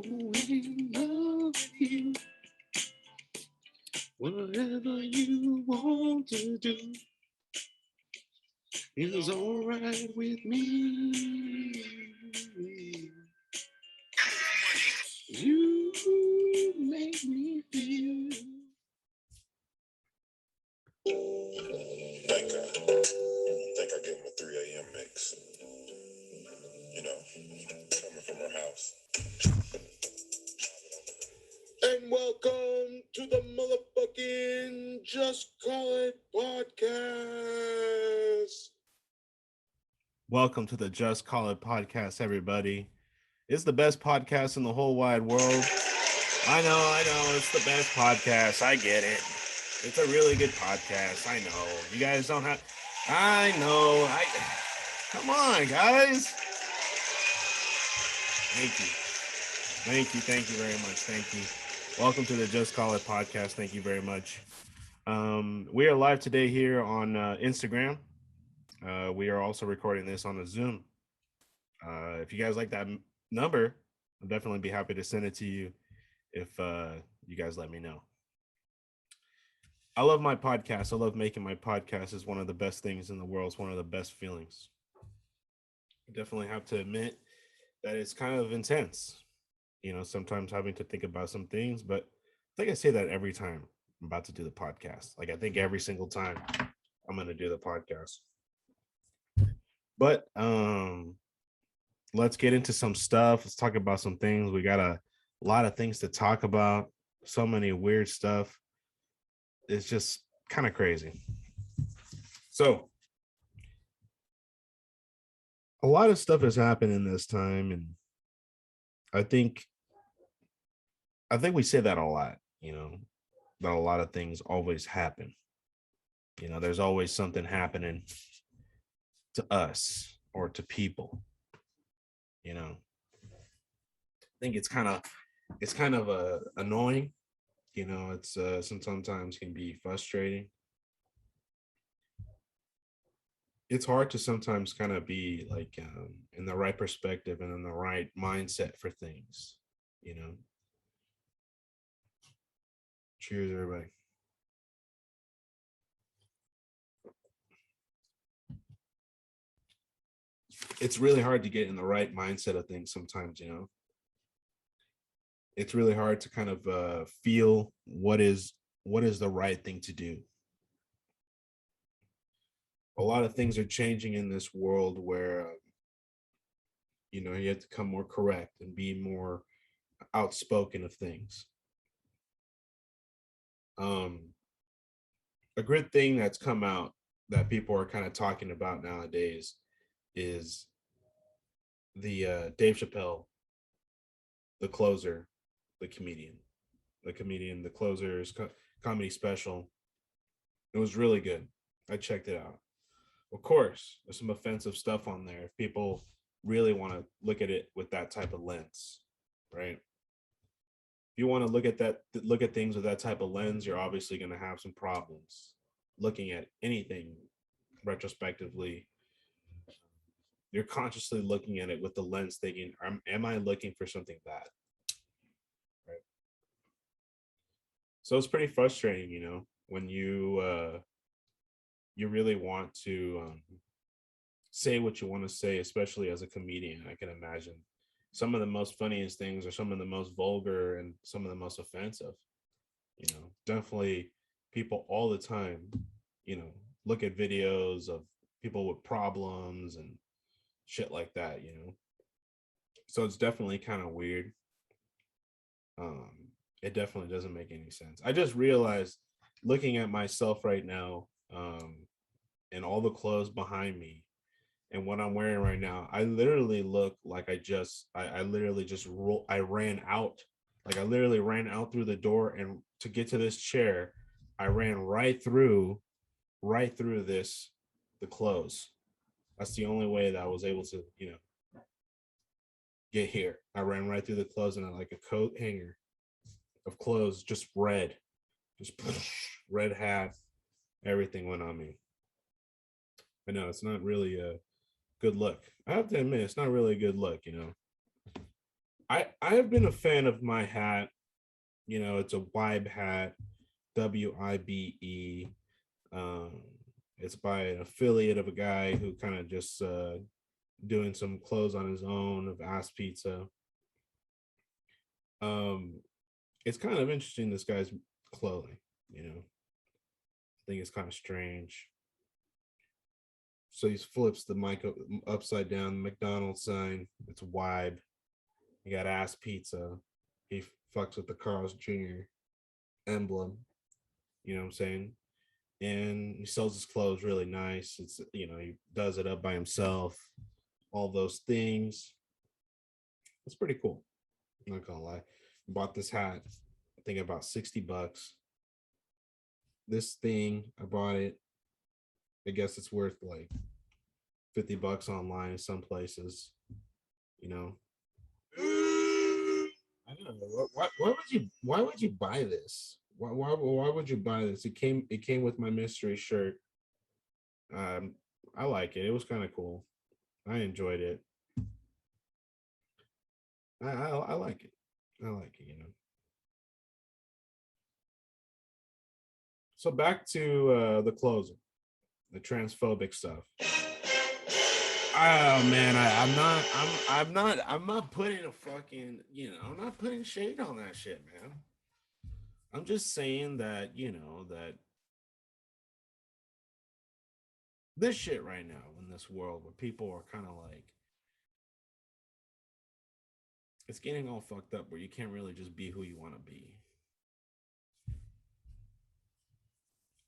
in love with you. Whatever you want to do is alright with me. You make me feel. Think I gave him a 3 a.m. mix. You know, coming from her house. And welcome to the motherfucking Just Call It podcast. Welcome to the Just Call It podcast, everybody. It's the best podcast in the whole wide world. I know, it's the best podcast. I get it. It's a really good podcast. I know. You guys don't have... I know. Come on, guys. Thank you very much. Thank you. Welcome to the Just Call It podcast. Thank you very much. We are live today here on Instagram. We are also recording this on a Zoom. If you guys like that number, I'll definitely be happy to send it to you if you guys let me know. I love my podcast. I love making my podcast. It's one of the best things in the world. It's one of the best feelings. I definitely have to admit that it's kind of intense. You know, sometimes having to think about some things, but I think I say that every time I'm about to do the podcast. Like I think every single time I'm going to do the podcast. But let's get into some stuff. Let's talk about some things. We got a lot of things to talk about. So many weird stuff. It's just kind of crazy. So a lot of stuff has happened in this time, and I think we say that a lot, you know, that a lot of things always happen. You know, there's always something happening to us or to people. You know, I think it's kind of annoying. You know, it's sometimes can be frustrating. It's hard to sometimes kind of be like in the right perspective and in the right mindset for things, you know. Cheers, everybody. It's really hard to get in the right mindset of things sometimes, you know. It's really hard to kind of feel what is the right thing to do. A lot of things are changing in this world where you know, you have to become more correct and be more outspoken of things. A good thing that's come out that people are kind of talking about nowadays is the Dave Chappelle, the closer, the comedian, the closer's comedy special. It was really good. I checked it out. Of course, there's some offensive stuff on there if people really want to look at it with that type of lens, right? If you want to look at things with that type of lens, you're obviously going to have some problems looking at anything retrospectively. You're consciously looking at it with the lens thinking, am I looking for something bad? Right. So it's pretty frustrating, you know, when you really want to say what you want to say, especially as a comedian. I can imagine some of the most funniest things are some of the most vulgar and some of the most offensive. You know, definitely people all the time, you know, look at videos of people with problems and shit like that, you know. So it's definitely kind of weird. It definitely doesn't make any sense. I just realized looking at myself right now, and all the clothes behind me and what I'm wearing right now, I literally look like I literally just I ran out. Like I literally ran out through the door, and to get to this chair, I ran right through the clothes. That's the only way that I was able to, you know, get here. I ran right through the clothes and like a coat hanger of clothes, just red, just red hat, everything went on me. I know it's not really a good look. I have to admit, it's not really a good look, you know. I have been a fan of my hat. You know, it's a Wibe hat, WIBE. Um, it's by an affiliate of a guy who kind of just doing some clothes on his own of Ass Pizza. Um, it's kind of interesting. This guy's clothing, you know, I think it's kind of strange. So he flips the mic upside down, the McDonald's sign. It's Wibe. You got Ass Pizza. He fucks with the Carl's Jr. emblem. You know what I'm saying? And he sells his clothes really nice. It's, you know, he does it up by himself. All those things. It's pretty cool. I'm not gonna lie. Bought this hat. I think about $60. This thing, I bought it. I guess it's worth like $50 online in some places. You know, I don't know. Why would you? Why would you buy this? Why would you buy this? It came with my mystery shirt. Um, I like it. It was kind of cool. I enjoyed it. I like it. I like it. You know. So back to the closer, the transphobic stuff. Oh man, I'm not putting a fucking, you know, I'm not putting shade on that shit, man. I'm just saying that, you know, that this shit right now in this world where people are kind of like, it's getting all fucked up where you can't really just be who you want to be.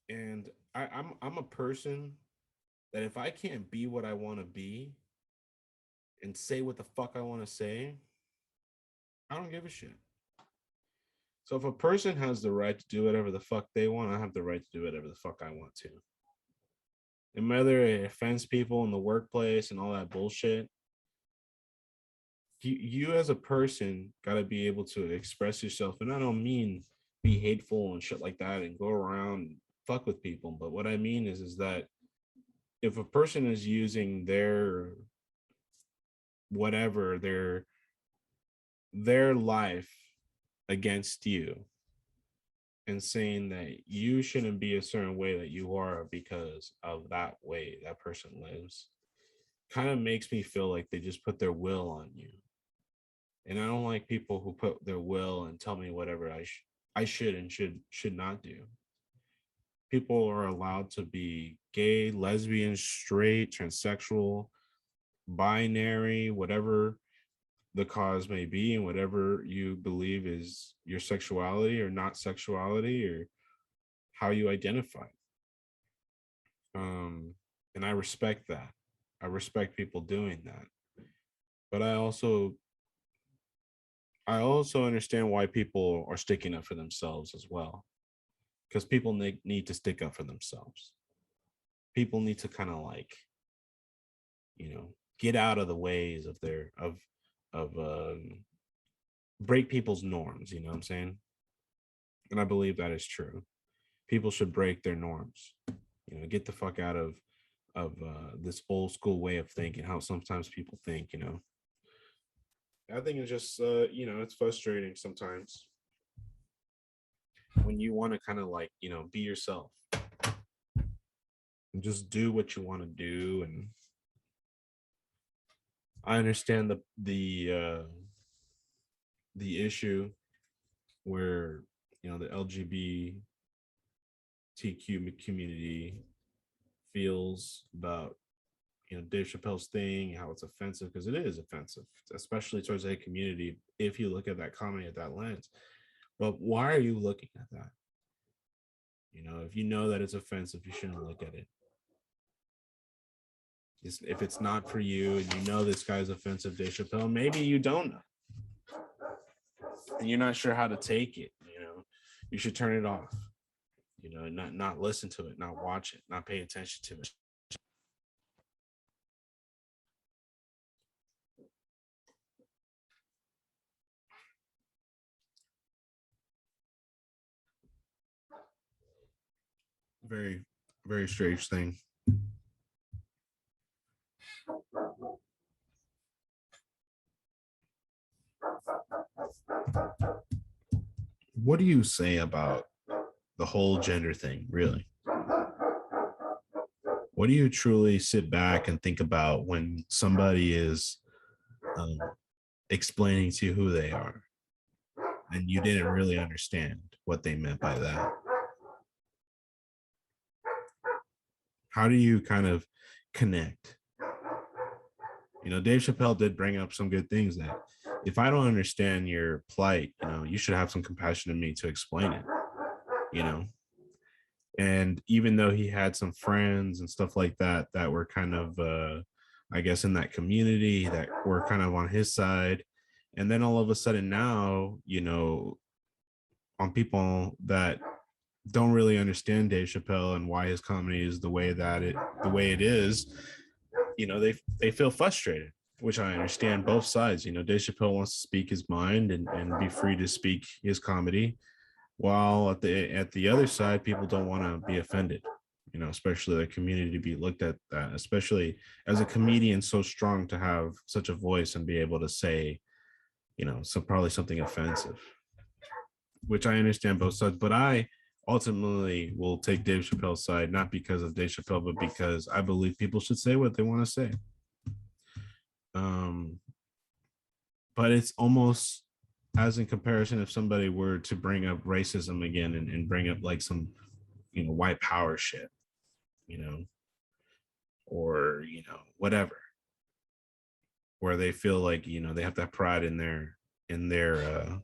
And I'm a person that if I can't be what I want to be and say what the fuck I want to say, I don't give a shit. So if a person has the right to do whatever the fuck they want, I have the right to do whatever the fuck I want to. And whether it offends people in the workplace and all that bullshit, you as a person got to be able to express yourself. And I don't mean be hateful and shit like that and go around and fuck with people. But what I mean is that if a person is using their whatever their life against you and saying that you shouldn't be a certain way that you are because of that way that person lives, kind of makes me feel like they just put their will on you. And I don't like people who put their will and tell me whatever I should and should not do. People are allowed to be gay, lesbian, straight, transsexual, binary, whatever the cause may be, and whatever you believe is your sexuality or not sexuality or how you identify. Um, and I respect that. I respect people doing that. But I also understand why people are sticking up for themselves as well. Because people need to stick up for themselves. People need to kind of like, you know, get out of the ways of their of break people's norms, you know what I'm saying? And I believe that is true. People should break their norms. You know, get the fuck out of this old school way of thinking, how sometimes people think, you know. I think it's just you know, it's frustrating sometimes when you want to kind of like, you know, be yourself and just do what you want to do. And I understand the issue where, you know, the LGBTQ community feels about, you know, Dave Chappelle's thing, how it's offensive, because it is offensive, especially towards a community if you look at that comedy at that lens. But why are you looking at that? You know, if you know that it's offensive, you shouldn't look at it. If it's not for you and you know this guy's offensive, Dave Chappelle, maybe you don't know. And you're not sure how to take it, you know, you should turn it off, you know, not listen to it, not watch it, not pay attention to it. Very, very strange thing. What do you say about the whole gender thing, really? What do you truly sit back and think about when somebody is um, explaining to you who they are and you didn't really understand what they meant by that? How do you kind of connect? Dave Chappelle did bring up some good things that if I don't understand your plight, you should have some compassion in me to explain it, you know? And even though he had some friends and stuff like that that were kind of I guess in that community that were kind of on his side, and then all of a sudden now, on people that don't really understand Dave Chappelle and why his comedy is the way it is, they feel frustrated, which I understand both sides. Dave Chappelle wants to speak his mind and be free to speak his comedy, while at the other side, people don't want to be offended, especially the community to be looked at that, especially as a comedian so strong to have such a voice and be able to say, so probably something offensive, which I understand both sides, but I ultimately will take Dave Chappelle's side, not because of Dave Chappelle, but because I believe people should say what they want to say. Um, but it's almost as in comparison if somebody were to bring up racism again and bring up like some white power shit, or whatever, where they feel like they have that pride in their in their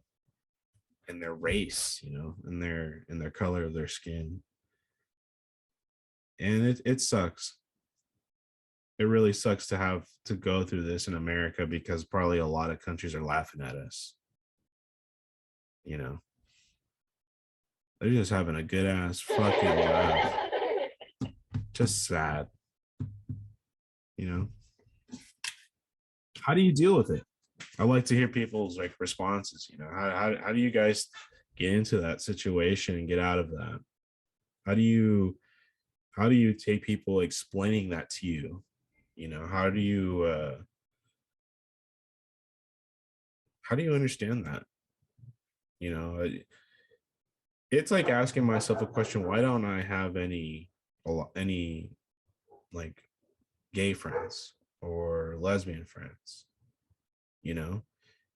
race, in their color of their skin. And it sucks. It really sucks to have to go through this in America, because probably a lot of countries are laughing at us. They're just having a good ass fucking laugh. Just sad. you know how do you deal with it? I like to hear people's like responses. How do you guys get into that situation and get out of that? How do you take people explaining that to you? How do you understand that? you know it's like asking myself a question: why don't I have any like gay friends or lesbian friends? you know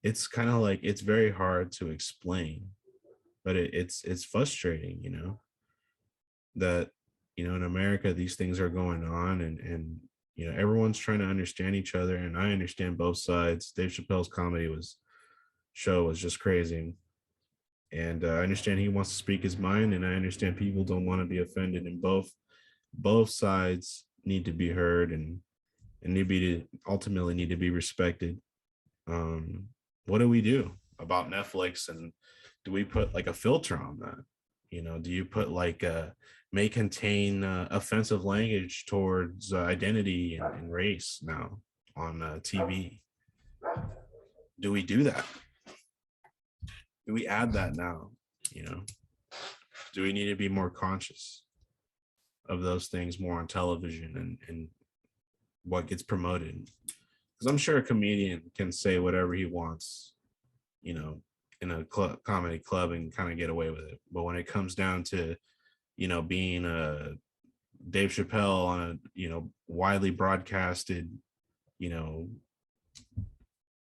it's kind of like it's very hard to explain, but it's frustrating, that in America these things are going on, and everyone's trying to understand each other, and I understand both sides. Dave Chappelle's comedy show was just crazy, and I understand he wants to speak his mind, and I understand people don't want to be offended, and both sides need to be heard, and ultimately need to be respected. um what do we do about Netflix, and do we put like a filter on that? Do you put like may contain offensive language towards identity and race now on TV? Do we do that? Do we add that now? you know do we need to be more conscious of those things more on television, and what gets promoted? Because I'm sure a comedian can say whatever he wants, you know, in a comedy club and kind of get away with it. But when it comes down to, being a Dave Chappelle on a, widely broadcasted, you know,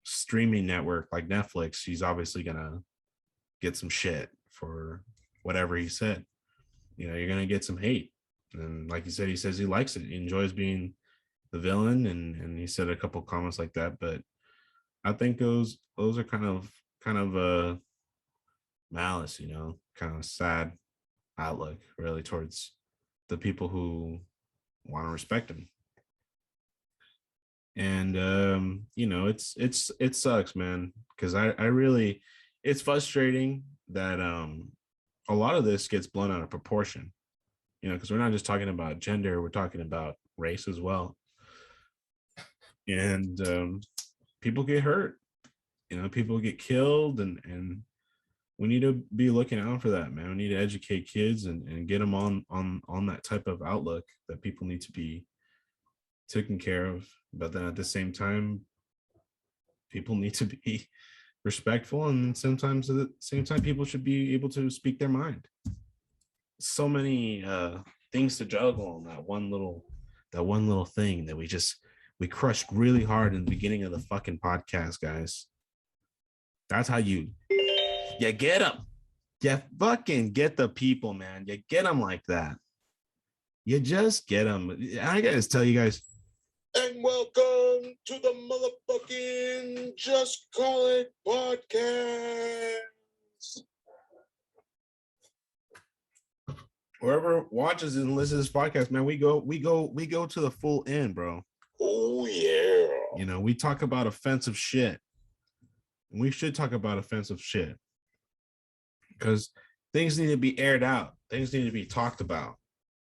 streaming network like Netflix, he's obviously going to get some shit for whatever he said. You're going to get some hate. And like you said, he says he likes it. He enjoys being the villain. And he said a couple comments like that, but I think those are kind of malice, kind of sad outlook really towards the people who want to respect him. And it sucks, man, because I really, it's frustrating that a lot of this gets blown out of proportion, because we're not just talking about gender, we're talking about race as well. And people get hurt, people get killed, and we need to be looking out for that, man. We need to educate kids and get them on that type of outlook that people need to be taken care of. But then at the same time, people need to be respectful, and sometimes at the same time, people should be able to speak their mind. So many things to juggle on that one little thing that we crushed really hard in the beginning of the fucking podcast, guys. That's how you get them. You fucking get the people, man. You get them like that. You just get them. I gotta tell you guys. And welcome to the motherfucking Just Call It podcast. Whoever watches and listens to this podcast, man, we go to the full end, bro. Oh yeah. You know, we talk about offensive shit. We should talk about offensive shit because things need to be aired out. Things need to be talked about.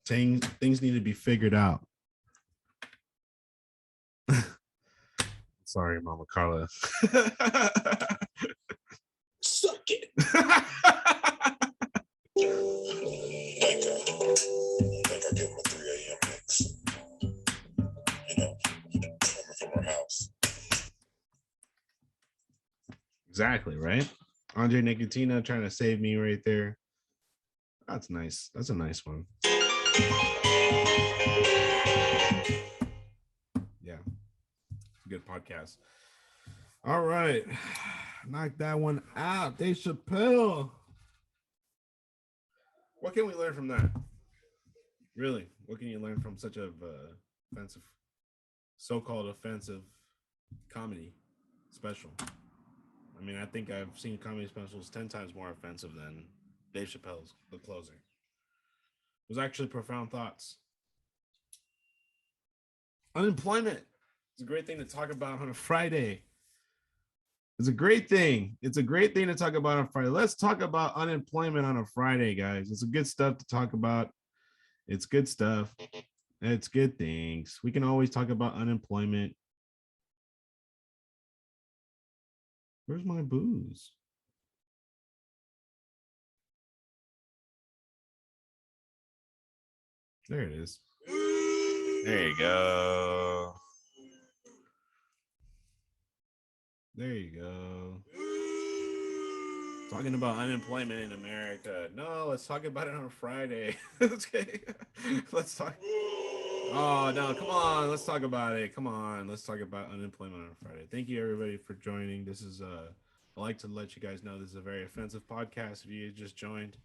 Things need to be figured out. Sorry, Mama Carla. Suck it. Think I give him a 3 a.m. mix. You know, coming from our house. Exactly, right? Andre Nicotina trying to save me right there. That's nice. That's a nice one. Yeah. Good podcast. All right. Knock that one out. Dave Chappelle. What can we learn from that? Really? What can you learn from such a offensive, so-called offensive comedy special? I mean, I think I've seen comedy specials 10 times more offensive than Dave Chappelle's The Closer. It was actually profound thoughts. Unemployment. It's a great thing to talk about on a Friday. It's a great thing. It's a great thing to talk about on Friday. Let's talk about unemployment on a Friday, guys. It's a good stuff to talk about. It's good stuff. It's good things. We can always talk about unemployment. Where's my booze? There it is. There you go. There you go. Talking about unemployment in America. No, let's talk about it on Friday. Okay. Let's talk. Oh, no, come on. Let's talk about it. Come on. Let's talk about unemployment on Friday. Thank you, everybody, for joining. This is, I like to let you guys know this is a very offensive podcast if you just joined.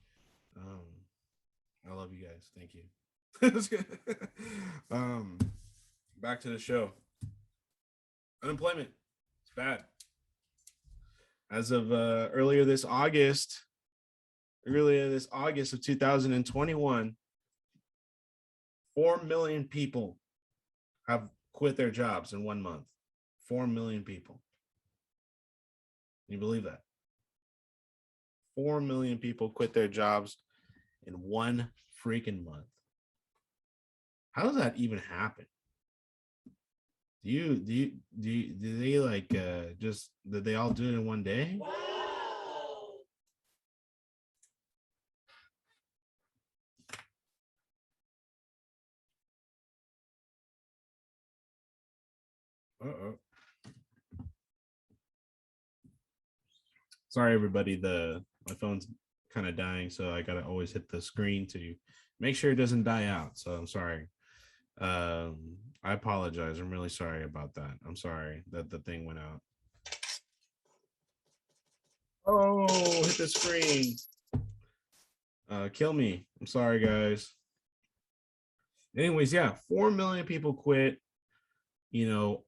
I love you guys. Thank you. Back to the show. Unemployment. It's bad. As of earlier this August of 2021, 4 million people have quit their jobs in 1 month. 4 million people. Can you believe that? 4 million people quit their jobs in 1 freaking month. How does that even happen? Do they like just did they all do it in one day? Wow. Uh-oh. Sorry, everybody. My phone's kind of dying, so I gotta always hit the screen to make sure it doesn't die out. So I'm sorry. I apologize. I'm really sorry about that. I'm sorry that the thing went out. Oh, hit the screen. Kill me. I'm sorry, guys. Anyways, yeah, 4 million people quit.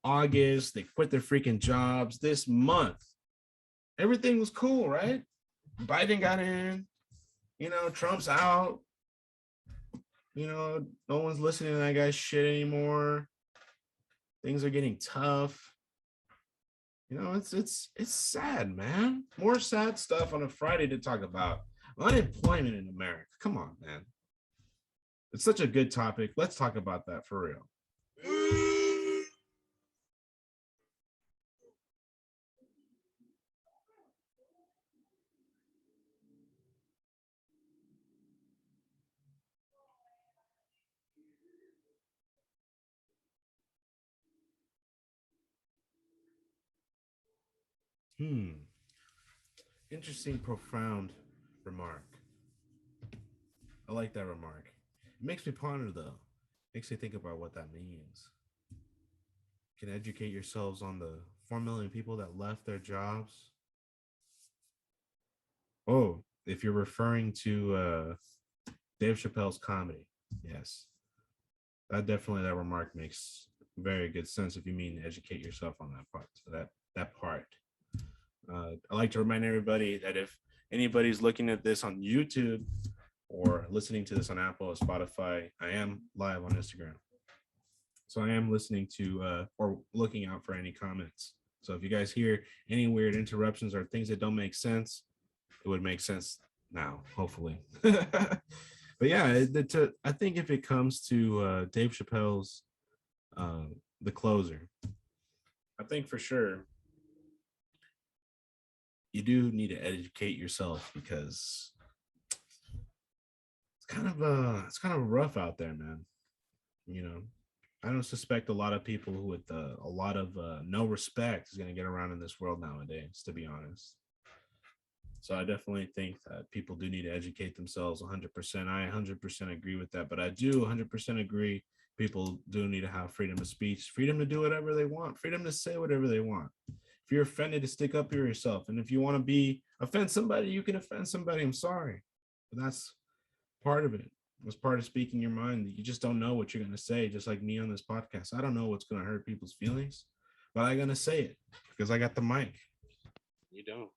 August, they quit their freaking jobs. This month, everything was cool, right? Biden got in, Trump's out. No one's listening to that guy's shit anymore. Things are getting tough. It's sad, man. More sad stuff on a Friday to talk about. Unemployment in America. Come on, man. It's such a good topic. Let's talk about that for real. Interesting, profound remark. I like that remark. It makes me ponder, though. Makes me think about what that means. You can educate yourselves on the 4 million people that left their jobs. Oh, if you're referring to Dave Chappelle's comedy, yes, that remark makes very good sense if you mean educate yourself on that part. So that part. I like to remind everybody that if anybody's looking at this on YouTube or listening to this on Apple or Spotify, I am live on Instagram. So I am listening to or looking out for any comments. So if you guys hear any weird interruptions or things that don't make sense, it would make sense now, hopefully. But yeah, I think if it comes to Dave Chappelle's The Closer, I think for sure you do need to educate yourself because it's kind of rough out there, man. You know, I don't suspect a lot of people who with a lot of no respect is going to get around in this world nowadays, to be honest. So I definitely think that people do need to educate themselves 100%. I 100% agree with that, but I do 100% agree people do need to have freedom of speech, freedom to do whatever they want, freedom to say whatever they want. If you're offended, to stick up for yourself. And if you want to offend somebody, you can offend somebody. I'm sorry, but that's part of it. It's part of speaking your mind. You just don't know what you're going to say. Just like me on this podcast, I don't know what's going to hurt people's feelings, but I'm going to say it because I got the mic. You don't.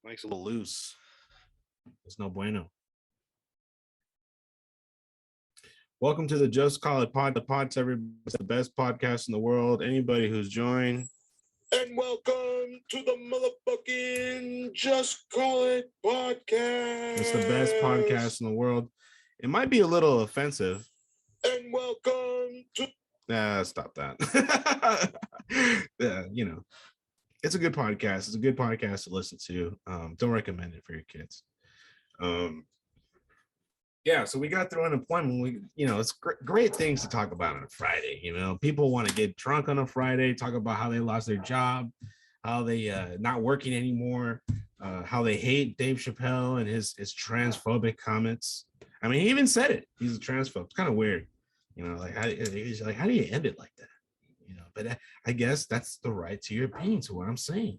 Mike's a little loose. It's no bueno. Welcome to the Just Call It Pod. The pod's everybody's the best podcast in the world. Anybody who's joined. And welcome to the motherfucking Just Call It podcast. It's the best podcast in the world. It might be a little offensive. And welcome to. Stop that. Yeah, you know, it's a good podcast. It's a good podcast to listen to. Don't recommend it for your kids. Yeah, so we got through unemployment. It's great things to talk about on a Friday. People want to get drunk on a Friday, talk about how they lost their job, how they not working anymore, how they hate Dave Chappelle and his transphobic comments. I mean, he even said it. He's a transphobe. It's kind of weird, he's like, how do you end it like that? But I guess that's the right to your opinion, to what I'm saying.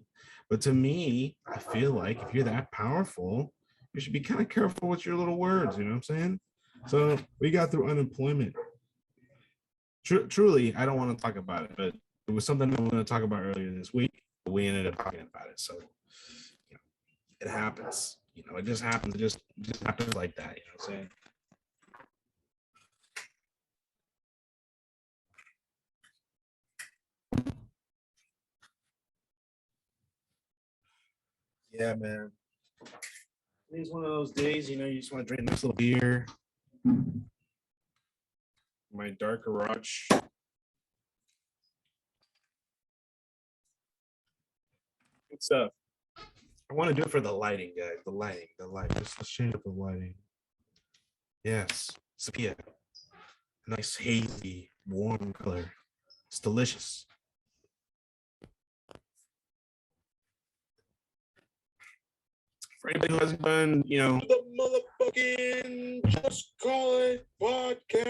But to me, I feel like if you're that powerful, you should be kind of careful with your little words. You know what I'm saying? So we got through unemployment. Truly, I don't want to talk about it, but it was something I wanted to talk about earlier this week. But we ended up talking about it. So it happens. It just happens. It just happens like that. You know what I'm saying? Yeah, man. It's one of those days, you just want to drink a nice little beer. My dark garage. Good stuff. I want to do it for the lighting, guys. The light. Just the shade of the lighting. Yes. Sepia. A nice hazy, warm color. It's delicious. For anybody who hasn't done, The motherfucking Just Call It podcast.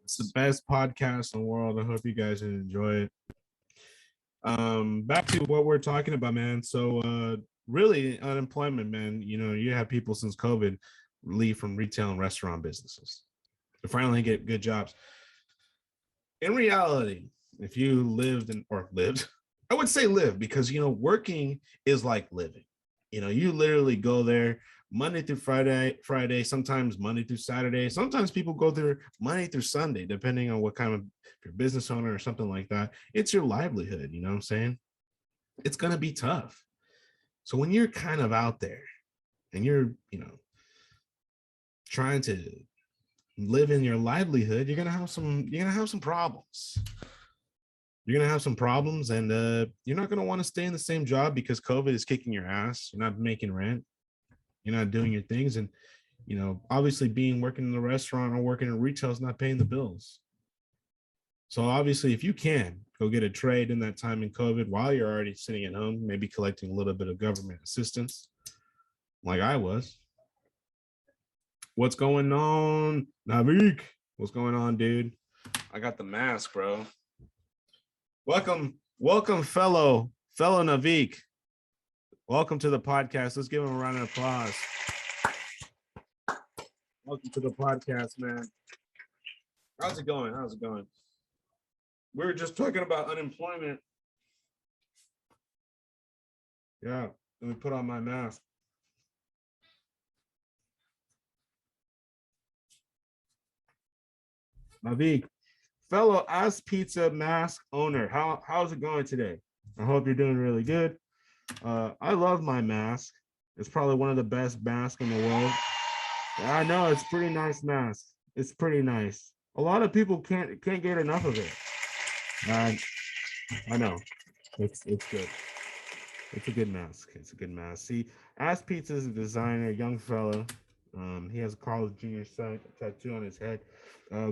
It's the best podcast in the world. I hope you guys enjoy it. Back to what we're talking about, man. So really unemployment, man. You have people since COVID leave from retail and restaurant businesses to finally get good jobs. In reality, if you lived, I would say live, because working is like living. You literally go there Monday through Friday, sometimes Monday through Saturday. Sometimes people go there Monday through Sunday, depending on what kind of, if you're a business owner or something like that. It's your livelihood. You know what I'm saying? It's going to be tough. So when you're kind of out there and you're, trying to live in your livelihood, you're going to have some problems. You're going to have some problems, and you're not going to want to stay in the same job because COVID is kicking your ass. You're not making rent. You're not doing your things. And, obviously working in the restaurant or working in retail is not paying the bills. So obviously, if you can go get a trade in that time in COVID while you're already sitting at home, maybe collecting a little bit of government assistance, like I was. What's going on, Navik? What's going on, dude? I got the mask, bro. Welcome, fellow Navik. Welcome to the podcast. Let's give him a round of applause. Welcome to the podcast, man. How's it going? We were just talking about unemployment. Yeah, let me put on my mask. Navik, fellow Ass Pizza mask owner, how's it going today? I hope you're doing really good. I love my mask. It's probably one of the best masks in the world. I know it's pretty nice mask. It's pretty nice. A lot of people can't get enough of it. And I know it's good. It's a good mask. It's a good mask. See, Ass Pizza is a designer, young fella. He has a college junior tattoo on his head.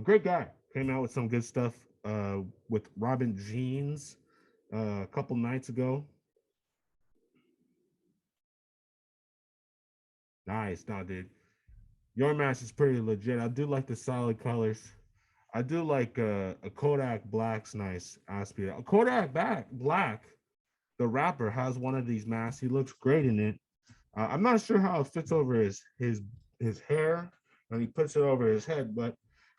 Great guy. Came out with some good stuff with Robin Jeans a couple nights ago. Nice, no, dude. Your mask is pretty legit. I do like the solid colors. I do like a Kodak Black's nice Ass Pizza. Kodak Black, the rapper, has one of these masks. He looks great in it. I'm not sure how it fits over his hair when he puts it over his head, but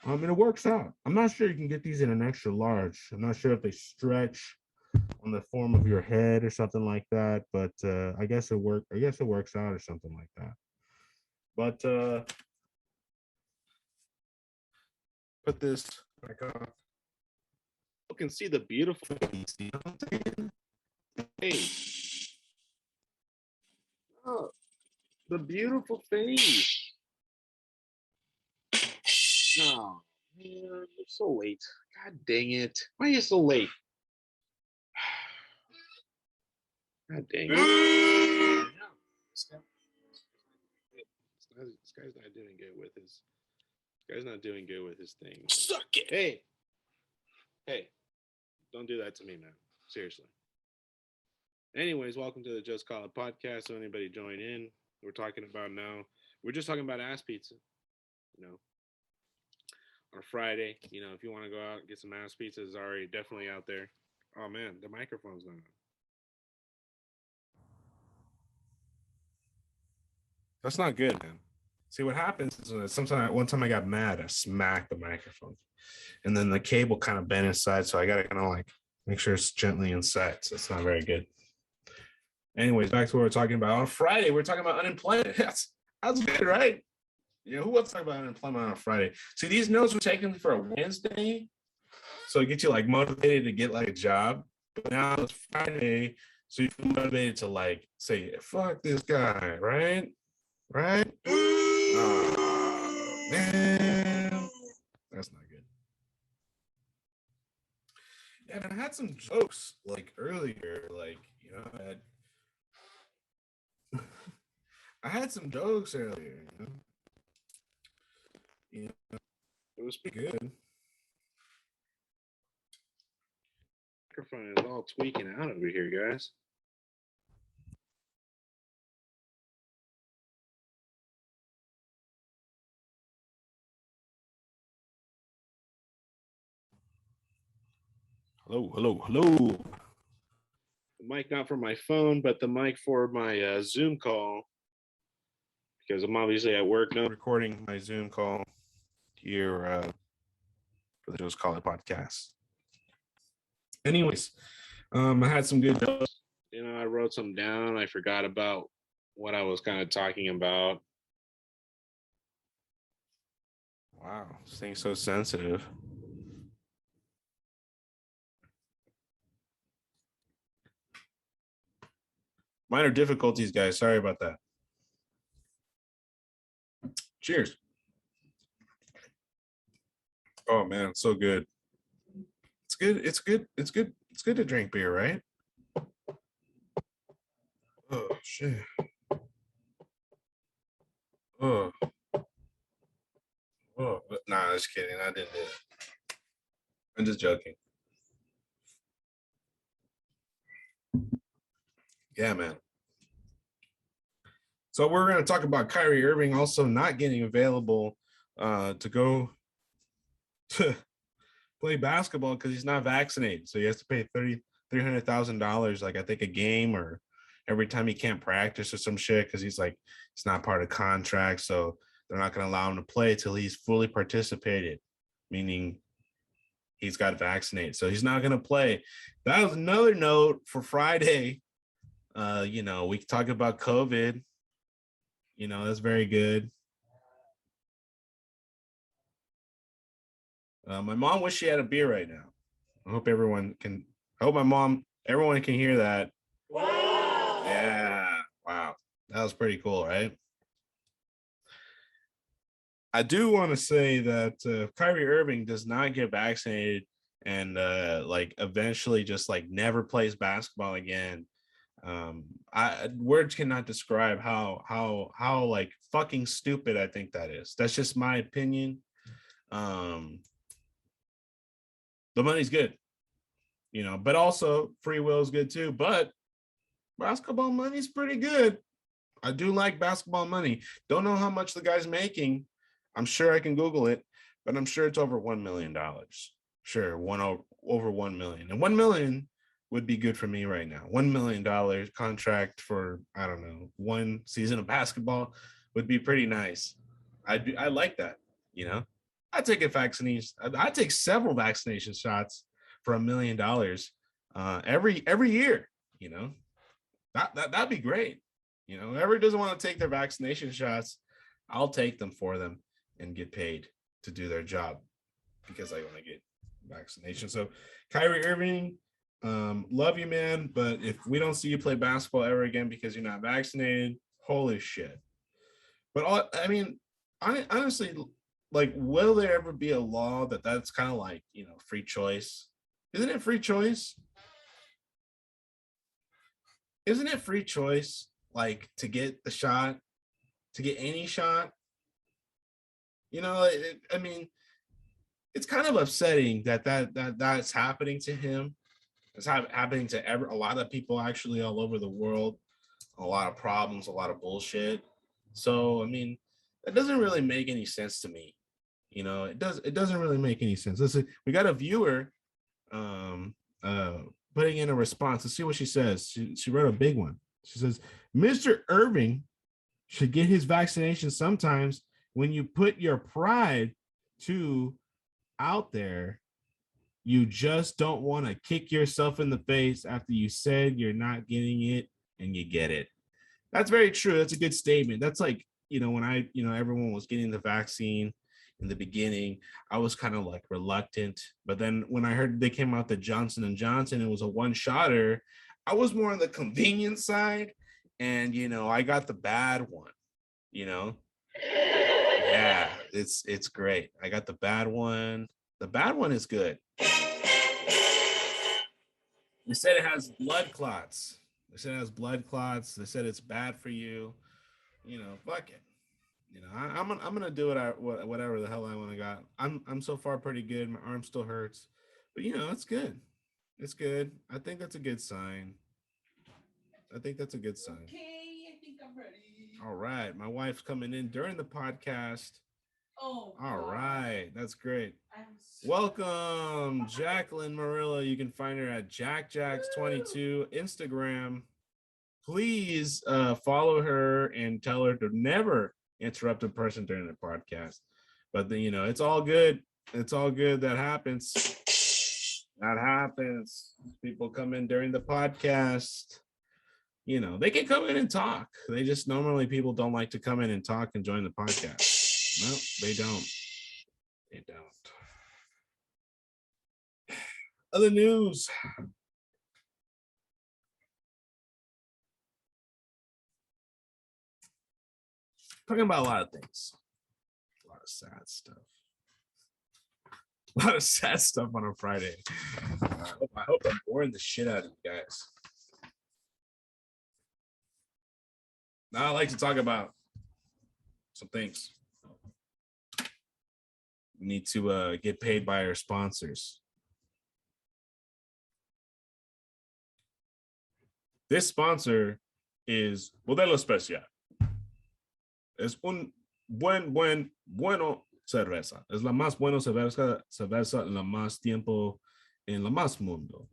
it works out. I'm not sure you can get these in an extra large. I'm not sure if they stretch on the form of your head or something like that, but I guess it works out or something like that. But put this back on. You can see the beautiful face. You know what I'm saying? Hey. Oh, the beautiful face. Oh, man, you're so late. God dang it. Why are you so late? God dang it. This guy's not doing good with his thing. Suck it. Hey, don't do that to me, man. Seriously. Anyways, welcome to the Just Call It podcast. So anybody join in, we're just talking about ass pizza, on Friday. If you want to go out and get some ass pizza, it's already definitely out there. Oh man, the microphone's not on. That's not good, man. See, what happens is one time I got mad, I smacked the microphone, and then the cable kind of bent inside, so I got to kind of like make sure it's gently inside. So it's not very good. Anyways, back to what we're talking about. On Friday, we're talking about unemployment. That's good, right? Who wants to talk about unemployment on a Friday? See, these notes were taken for a Wednesday, so it gets you like motivated to get like a job. But now it's Friday, so you feel motivated to like say, "Fuck this guy," right? Right? Oh, man, that's not good. Yeah, and I had some jokes like earlier, like I had some jokes earlier. It was pretty good. Microphone is all tweaking out over here, guys. Hello. The mic not for my phone, but the mic for my Zoom call, because I'm obviously at work now recording my Zoom call here for the Just Call It podcast. Anyways, I had some good jokes. I wrote some down. I forgot about what I was kind of talking about. Wow, this thing's so sensitive. Minor difficulties, guys. Sorry about that. Cheers. Oh man, so good. It's good. It's good to drink beer, right? Oh shit. Oh. Oh, but nah, just kidding. I didn't do it. I'm just joking. Yeah, man. So we're going to talk about Kyrie Irving also not getting available to go to play basketball because he's not vaccinated. So he has to pay $300,000, like I think a game or every time he can't practice or some shit because he's like it's not part of contract. So they're not going to allow him to play till he's fully participated, meaning he's got vaccinated. So he's not going to play. That was another note for Friday. We can talk about COVID. That's very good. My mom wished she had a beer right now. I hope everyone can hear that. Wow. Yeah. Wow. That was pretty cool, right? I do want to say that if Kyrie Irving does not get vaccinated and eventually just like never plays basketball again, words cannot describe how like fucking stupid I think that is. That's just my opinion. The money's good, but also free will is good too. But basketball money's pretty good. I do like basketball money. Don't know how much the guy's making. I'm sure I can Google it, but I'm sure it's over $1 million. Sure, over 1 million. And 1 million would be good for me right now. $1 million contract for, I don't know, one season of basketball would be pretty nice. I like that, I take a vaccination. I take several vaccination shots for $1 million every year, that'd be great. Whoever doesn't want to take their vaccination shots, I'll take them for them and get paid to do their job because I want to get vaccination. So Kyrie Irving, love you, man. But if we don't see you play basketball ever again because you're not vaccinated, holy shit. But honestly, like, will there ever be a law that's kind of like, free choice? Isn't it free choice? Isn't it free choice? Like to get the shot, to get any shot? It's kind of upsetting that's happening to him. It's happening to a lot of people actually all over the world. A lot of problems, a lot of bullshit. So it doesn't really make any sense to me. It doesn't really make any sense. Listen, we got a viewer putting in a response. Let's see what she says. She wrote a big one. She says, Mr. Irving should get his vaccination sometimes. When you put your pride out there, you just don't want to kick yourself in the face after you said you're not getting it and you get it. That's very true. That's a good statement. That's like, when everyone was getting the vaccine in the beginning, I was kind of like reluctant. But then when I heard they came out the Johnson & Johnson, it was a one-shotter, I was more on the convenience side. And, I got the bad one, Yeah, it's great. I got the bad one. The bad one is good. They said it has blood clots. They said it's bad for you. Fuck it. I'm gonna do whatever the hell I want to got. I'm so far pretty good. My arm still hurts, but it's good. It's good. I think that's a good sign. Okay, I think I'm ready. All right, my wife's coming in during the podcast. Oh, all right, that's great. Welcome, Jacqueline Murillo. You can find her at JackJacks22 Instagram. Please follow her and tell her to never interrupt a person during the podcast. But it's all good. It's all good. That happens. People come in during the podcast. They can come in and talk. They just normally people don't like to come in and talk and join the podcast. No, they don't. Other news. Talking about a lot of things. A lot of sad stuff on a Friday. I hope I'm boring the shit out of you guys. Now I like to talk about some things. We need to get paid by our sponsors. This sponsor is Modelo Especial. Es un bueno cerveza. Es la más buena cerveza en la más tiempo, en la más mundo.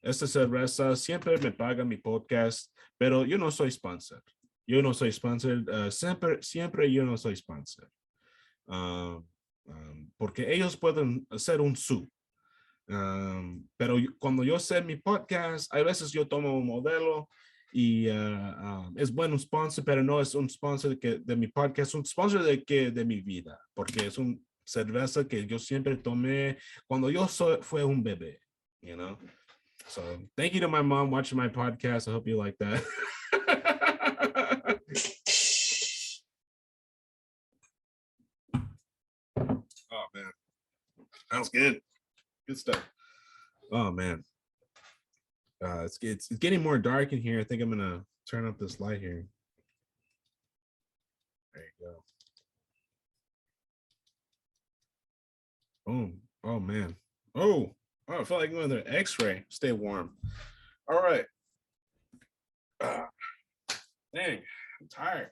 Esta cerveza siempre me paga mi podcast, pero yo no soy sponsor. Yo no soy sponsor. Siempre yo no soy sponsor. Porque ellos pueden hacer un sub. Pero cuando yo sé mi podcast, hay veces yo tomo un modelo y es bueno un sponsor, pero no es un sponsor de mi podcast, es un sponsor de mi vida, porque es un cerveza que yo siempre tomé cuando fue un bebé, you know? So thank you to my mom watching my podcast. I hope you like that. Oh man, that was good. Good stuff. Oh man. It's getting more dark in here. I think I'm gonna turn up this light here. There you go. Boom. Oh man. Oh, I feel like going to the X-ray. Stay warm. All right. Dang, I'm tired.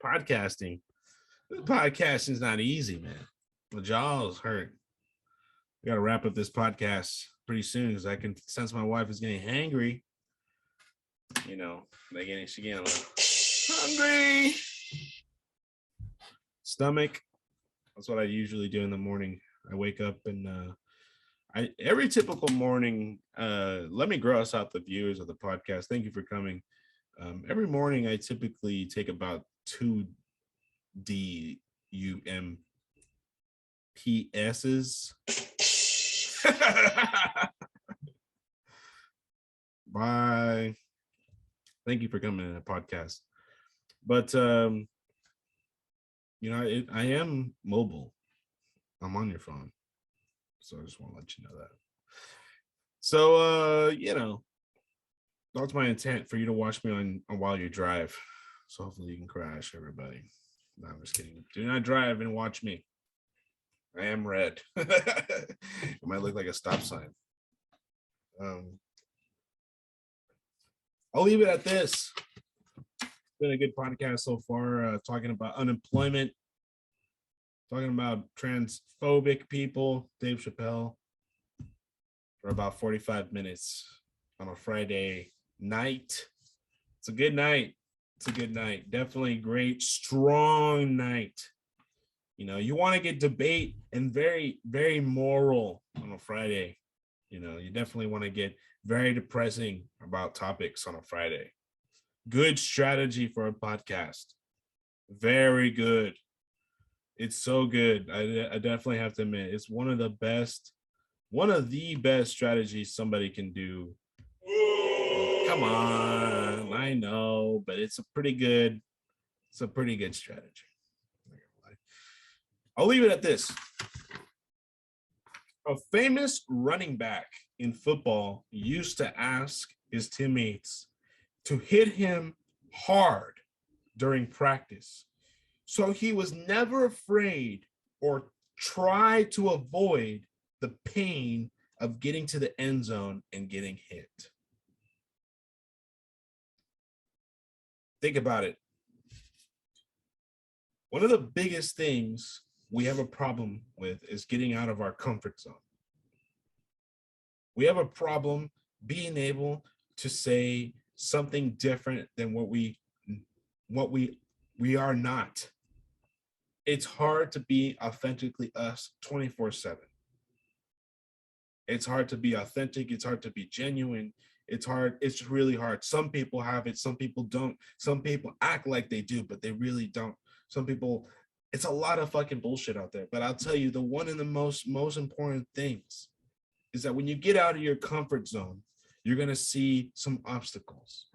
Podcasting. Podcasting is not easy, man. The jaws hurt. We gotta wrap up this podcast pretty soon because I can sense my wife is getting hangry. You know, she getting a little hungry. Stomach. That's what I usually do in the morning. I wake up and every typical morning, let me gross out the viewers of the podcast. Thank you for coming. Every morning I typically take about 2 DUMPSs. Bye. Thank you for coming to the podcast. But you know, I am mobile. I'm on your phone. So I just want to let you know that. So you know, that's my intent, for you to watch me on while you drive. So hopefully you can crash, everybody. No, I'm just kidding. Do not drive and watch me. I am red. It might look like a stop sign. I'll leave it at this. It's been a good podcast so far, talking about unemployment, talking about transphobic people, Dave Chappelle, for about 45 minutes on a Friday night. It's a good night. It's a good night. Definitely great, strong night. You know, you want to get debate and very, very moral on a Friday. You know, you definitely want to get very depressing about topics on a Friday. Good strategy for a podcast. Very good. It's so good. I definitely have to admit, it's one of the best strategies somebody can do. Come on, I know, but it's a pretty good strategy. I'll leave it at this. A famous running back in football used to ask his teammates to hit him hard during practice, so he was never afraid or try to avoid the pain of getting to the end zone and getting hit. Think about it. One of the biggest things we have a problem with is getting out of our comfort zone. We have a problem being able to say something different than what we are not. It's hard to be authentically us 24/7. It's hard to be authentic. It's hard to be genuine. It's hard. It's really hard. Some people have it. Some people don't. Some people act like they do, but they really don't. Some people, it's a lot of fucking bullshit out there. But I'll tell you, the one of the most important things is that when you get out of your comfort zone, you're going to see some obstacles.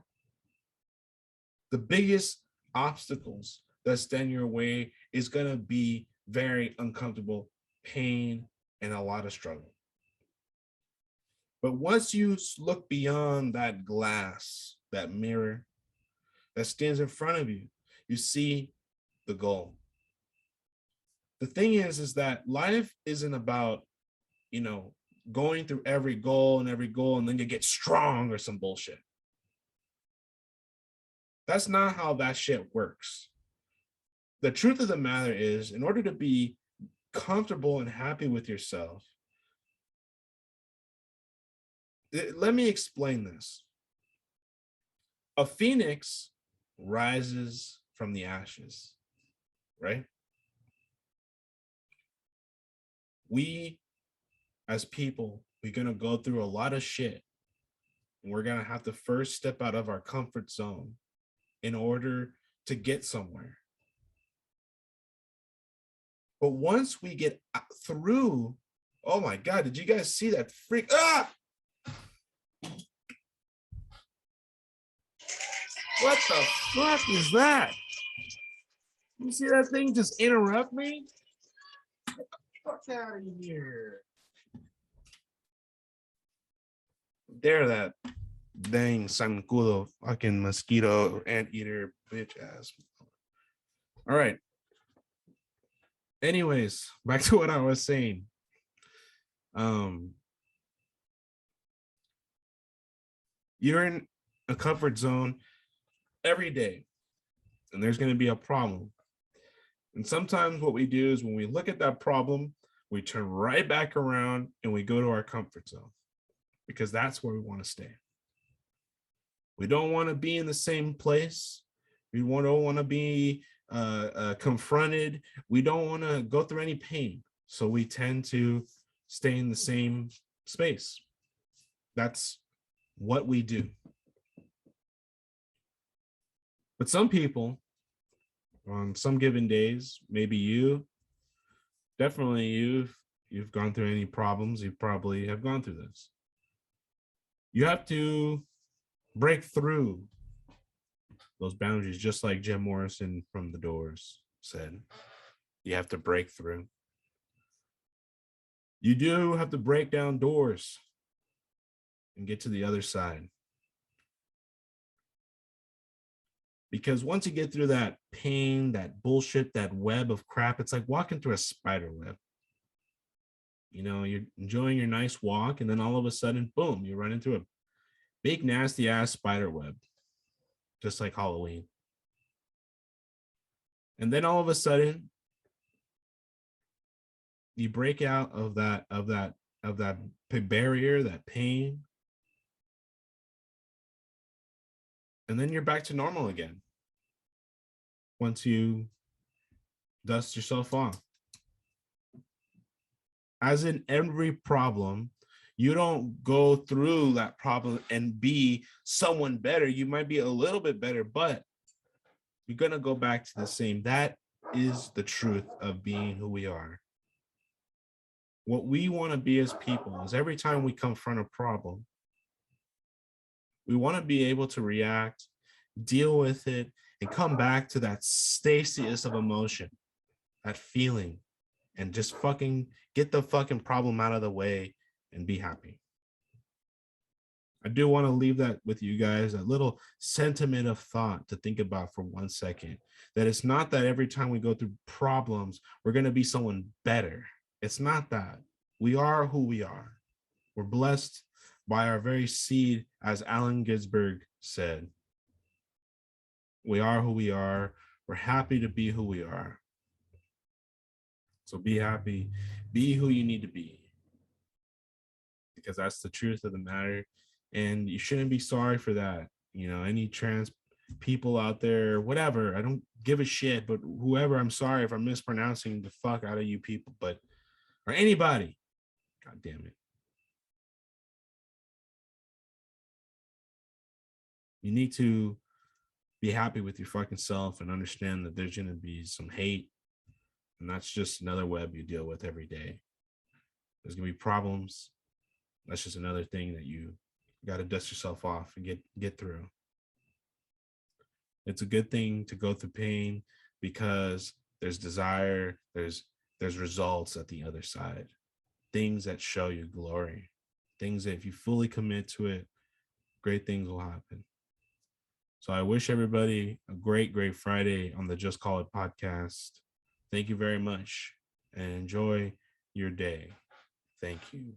The biggest obstacles that stand your way is going to be very uncomfortable, pain, and a lot of struggle. But once you look beyond that glass, that mirror that stands in front of you, you see the goal. The thing is that life isn't about, going through every goal and then you get strong or some bullshit. That's not how that shit works. The truth of the matter is, in order to be comfortable and happy with yourself, let me explain this. A phoenix rises from the ashes, right? We as people, we're going to go through a lot of shit. And we're going to have to first step out of our comfort zone in order to get somewhere. But once we get through, oh my God, did you guys see that freak? Ah! What the fuck is that? You see that thing just interrupt me? Get the fuck out of here. Dare that dang zancudo fucking mosquito anteater bitch ass. All right. Anyways, back to what I was saying. You're in a comfort zone every day, and there's going to be a problem. And sometimes what we do is when we look at that problem, we turn right back around and we go to our comfort zone because that's where we want to stay. We don't want to be in the same place. We don't want to be confronted. We don't want to go through any pain. So we tend to stay in the same space. That's what we do. But some people, on some given days, maybe you, definitely you've gone through any problems. You probably have gone through this. You have to break through those boundaries, just like Jim Morrison from The Doors said. You have to break through. You do have to break down doors and get to the other side. Because once you get through that pain, that bullshit, that web of crap, it's like walking through a spider web. You know, you're enjoying your nice walk, and then all of a sudden, boom, you run into a big, nasty ass spider web, just like Halloween. And then all of a sudden, you break out of that barrier, that pain, and then you're back to normal again once you dust yourself off. As in every problem, you don't go through that problem and be someone better. You might be a little bit better, but you're going to go back to the same. That is the truth of being who we are. What we want to be as people is every time we confront a problem, we want to be able to react, deal with it, and come back to that stasiest of emotion, that feeling, and just fucking get the fucking problem out of the way and be happy. I do want to leave that with you guys, a little sentiment of thought to think about for 1 second, that it's not that every time we go through problems, we're going to be someone better. It's not that. We are who we are. We're blessed by our very seed, as Allen Ginsberg said. We are who we are. We're happy to be who we are. So be happy. Be who you need to be. Because that's the truth of the matter. And you shouldn't be sorry for that. You know, any trans people out there, whatever, I don't give a shit, but whoever, I'm sorry if I'm mispronouncing the fuck out of you people, but, or anybody, God damn it. You need to be happy with your fucking self and understand that there's going to be some hate. And that's just another web you deal with every day. There's going to be problems. That's just another thing that you got to dust yourself off and get through. It's a good thing to go through pain because there's desire, there's results at the other side. Things that show you glory. Things that if you fully commit to it, great things will happen. So I wish everybody a great, great Friday on the Just Call It podcast. Thank you very much and enjoy your day. Thank you.